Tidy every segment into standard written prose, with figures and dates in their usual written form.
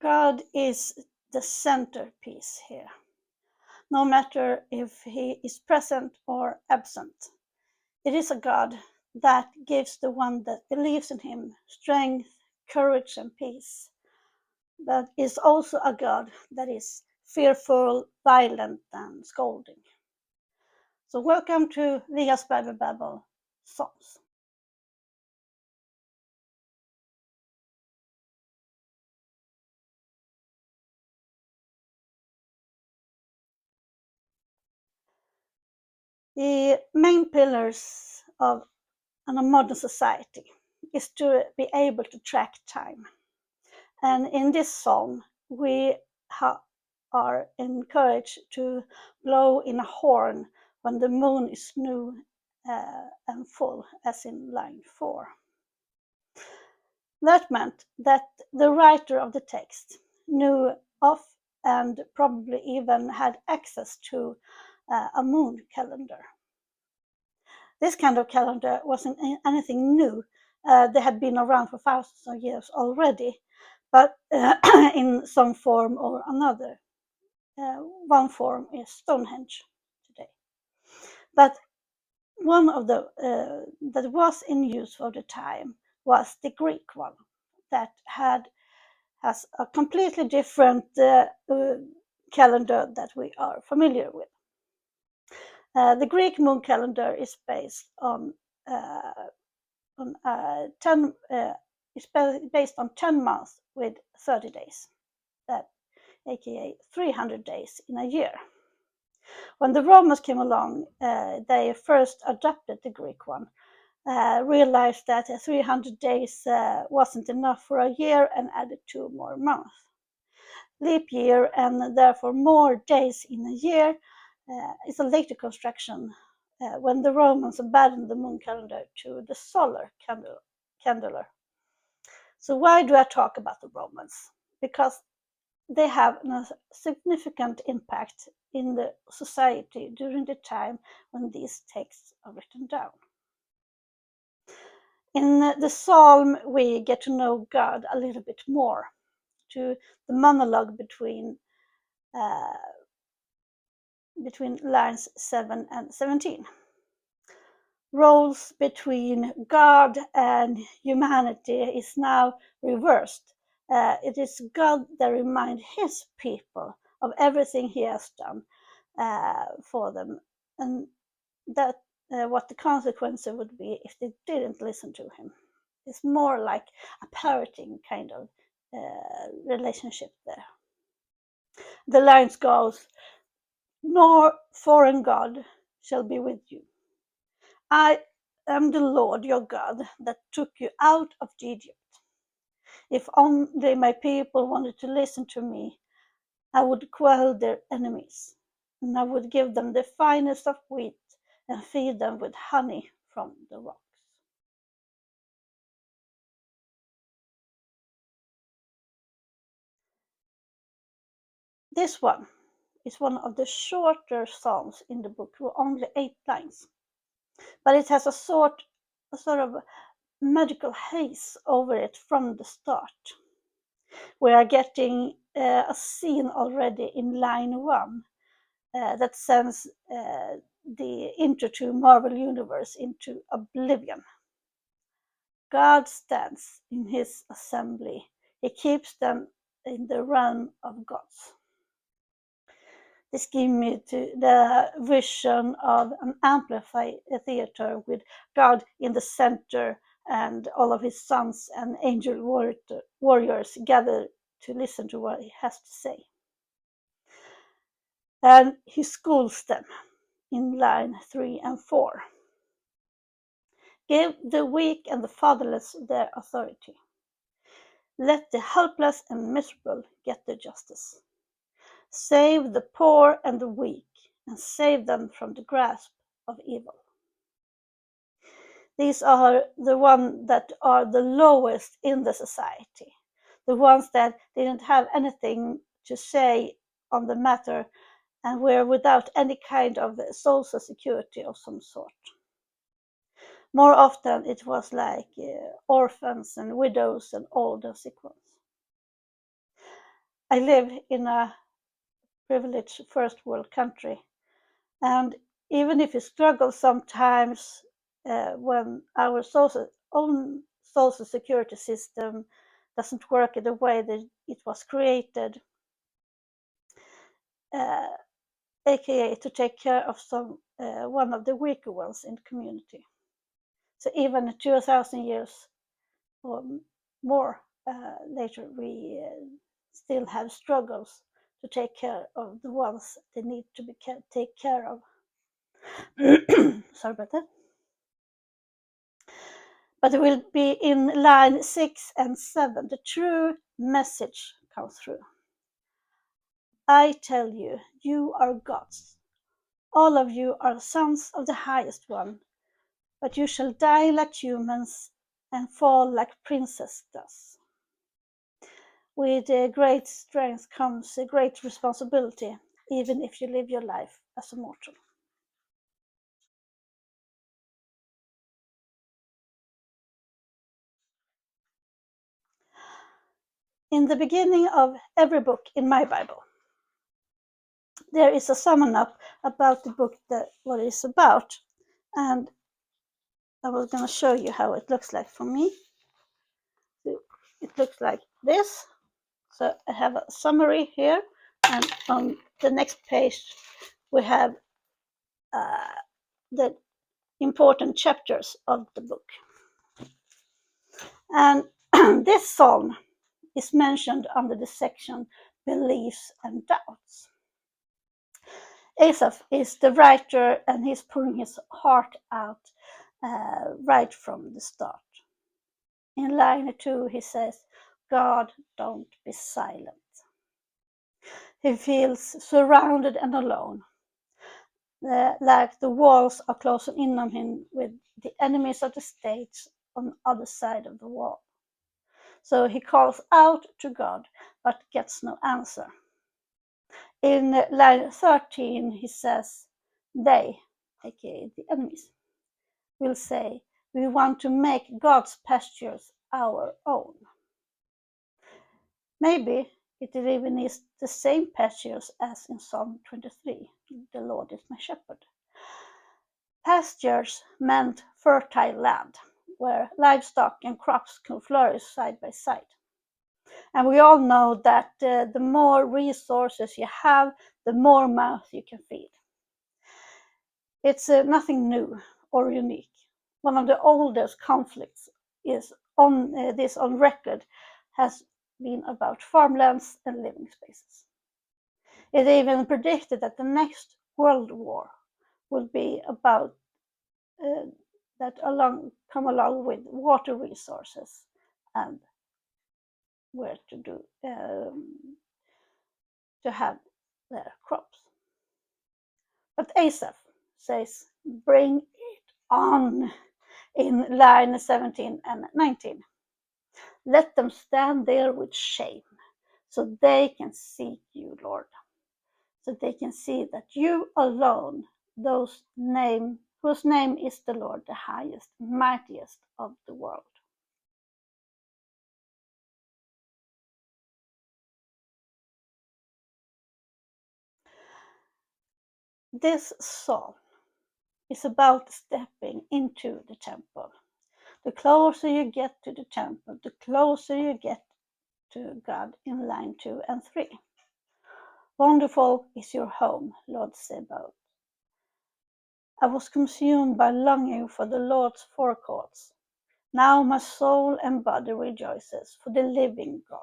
God is the centerpiece here, no matter if he is present or absent. It is a God that gives the one that believes in him strength, courage, and peace, but is also a God that is fearful, violent, and scolding. So welcome to Via's Bible Babble Psalms. The main pillars of a modern society is to be able to track time. And in this psalm, we are encouraged to blow in a horn when the moon is new and full, as in line 4. That meant that the writer of the text knew of and probably even had access to a moon calendar. This kind of calendar wasn't anything new. They had been around for thousands of years already, but in some form or another. One form is Stonehenge today. But one of the that was in use for the time was the Greek one that has a completely different calendar that we are familiar with. The Greek moon calendar is based on 10 is based on 10 months with 30 days, that aka 300 days in a year. When the Romans came along, they first adopted the Greek one, realized that 300 days wasn't enough for a year and added 2 more months. Leap year and therefore more days in a year is a later construction when the Romans abandoned the moon calendar to the solar calendar. So why do I talk about the Romans? Because they have a significant impact in the society during the time when these texts are written down. In the psalm, we get to know God a little bit more, to the monologue between lines 7 and 17. Roles between God and humanity is now reversed. It is God that reminds his people of everything he has done for them, and that what the consequences would be if they didn't listen to him. It's more like a parroting kind of relationship there. The lines goes, "Nor foreign God shall be with you. I am the Lord your God that took you out of Egypt. If only my people wanted to listen to me, I would quell their enemies, and I would give them the finest of wheat and feed them with honey from the rocks." This one is one of the shorter psalms in the book, with only 8 lines. But it has a sort of magical haze over it from the start. We are getting a scene already in line 1 that sends the intro to Marvel Universe into oblivion. God stands in his assembly. He keeps them in the realm of gods. This gives me the vision of an amplified theater with God in the center and all of his sons and angel warriors gathered to listen to what he has to say. And he schools them in line 3 and 4. Give the weak and the fatherless their authority. Let the helpless and miserable get their justice. Save the poor and the weak, and save them from the grasp of evil. These are the ones that are the lowest in the society, the ones that didn't have anything to say on the matter and were without any kind of social security of some sort. More often it was like orphans and widows and old and sick ones. I live in a privileged first world country, and even if we struggle sometimes when our own social security system doesn't work in the way that it was created, uh, aka to take care of one of the weaker ones in the community. So even 2,000 years or more later, we still have struggles to take care of the ones they need to be take care of. Sorry about that. But it will be in line 6 and 7. The true message comes through. I tell you, you are gods. All of you are sons of the highest one, but you shall die like humans and fall like princes does. With great strength comes a great responsibility, even if you live your life as a mortal. In the beginning of every book in my Bible, there is a summon up about the book that what it's about, and I was going to show you how it looks like for me. It looks like this. So I have a summary here, and on the next page we have the important chapters of the book. And this psalm is mentioned under the section Beliefs and Doubts. Asaph is the writer, and he's pouring his heart out right from the start. In line 2, he says, God, don't be silent. He feels surrounded and alone, like the walls are closing in on him with the enemies of the state on the other side of the wall. So he calls out to God, but gets no answer. In line 13, he says, they, aka the enemies, will say, we want to make God's pastures our own. Maybe it even is the same pastures as in Psalm 23, the Lord is my shepherd. Pastures meant fertile land, where livestock and crops can flourish side by side. And we all know that the more resources you have, the more mouth you can feed. It's nothing new or unique. One of the oldest conflicts is on record has been about farmlands and living spaces. It even predicted that the next world war will be about come along with water resources and where to have their crops. But Asaph says, bring it on, in line 17 and 19. Let them stand there with shame, so they can seek you, Lord. So they can see that you alone, whose name is the Lord, the highest, mightiest of the world. This psalm is about stepping into the temple. The closer you get to the temple, the closer you get to God, in line 2 and 3. Wonderful is your home, Lord Sabaoth. I was consumed by longing for the Lord's forecourts. Now my soul and body rejoices for the living God.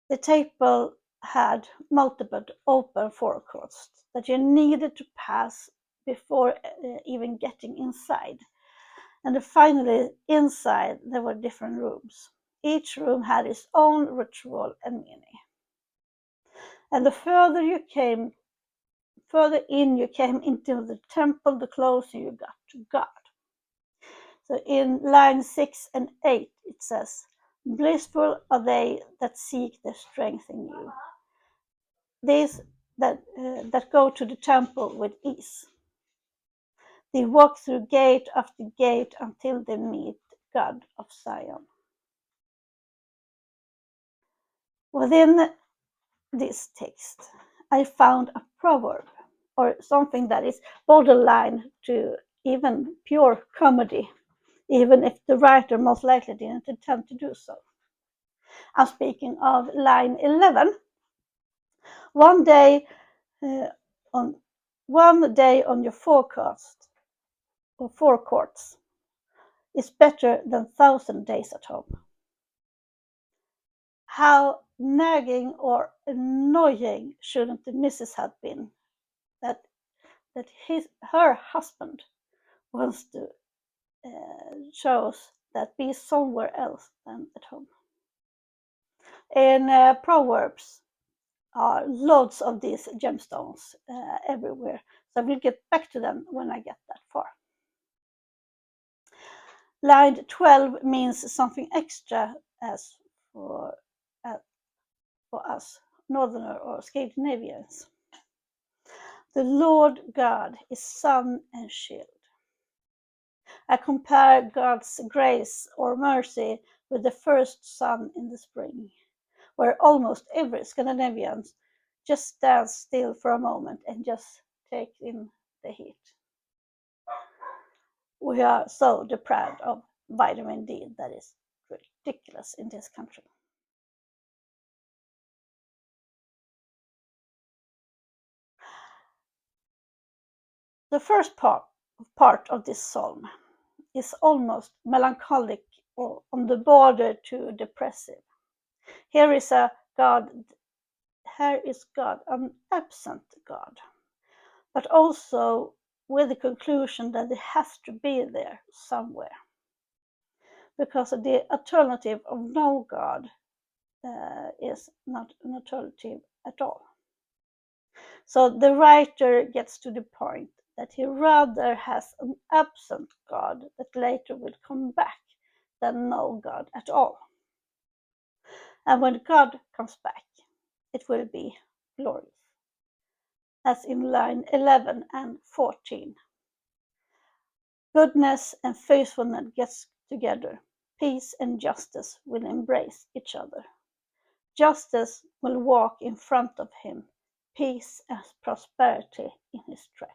The temple had multiple open forecourts that you needed to pass before even getting inside. And finally, inside, there were different rooms. Each room had its own ritual and meaning. And the further in you came into the temple, the closer you got to God. So in line 6 and 8, it says, blissful are they that seek their strength in you. These that go to the temple with ease. They walk through gate after gate until they meet God of Zion. Within this text, I found a proverb, or something that is borderline to even pure comedy, even if the writer most likely didn't intend to do so. I'm speaking of line 11. One day on one day on your forecast or forecourts is better than 1,000 days at home. How nagging or annoying shouldn't the missus have been that her husband wants to chose that be somewhere else than at home. In Proverbs are loads of these gemstones everywhere, so we'll get back to them when I get that far. Line 12 means something extra as for us Northerner or Scandinavians. The Lord God is sun and shield. I compare God's grace or mercy with the first sun in the spring, where almost every Scandinavian just stands still for a moment and just takes in the heat. We are so deprived of vitamin D that is ridiculous in this country. The first part of this psalm is almost melancholic or on the border to depressive. Here is God, an absent God, but also with the conclusion that it has to be there somewhere. Because the alternative of no God is not an alternative at all. So the writer gets to the point that he rather has an absent God that later will come back than no God at all. And when God comes back, it will be glorious. As in line 11 and 14. Goodness and faithfulness gets together. Peace and justice will embrace each other. Justice will walk in front of him. Peace and prosperity in his tracks.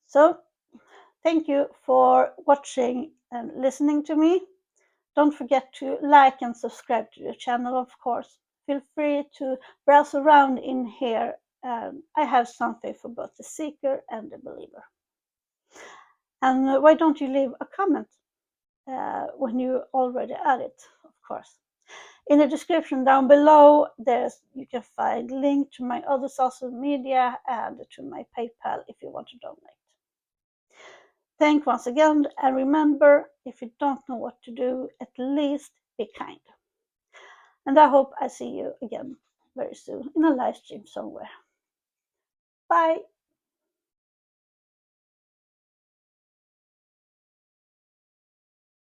So, thank you for watching and listening to me. Don't forget to like and subscribe to the channel, of course. Feel free to browse around in here. I have something for both the seeker and the believer. And why don't you leave a comment when you already at it, of course. In the description down below, you can find a link to my other social media and to my PayPal if you want to donate. Thank once again, and remember, if you don't know what to do, at least be kind. And I hope I see you again very soon in a live stream somewhere. Bye.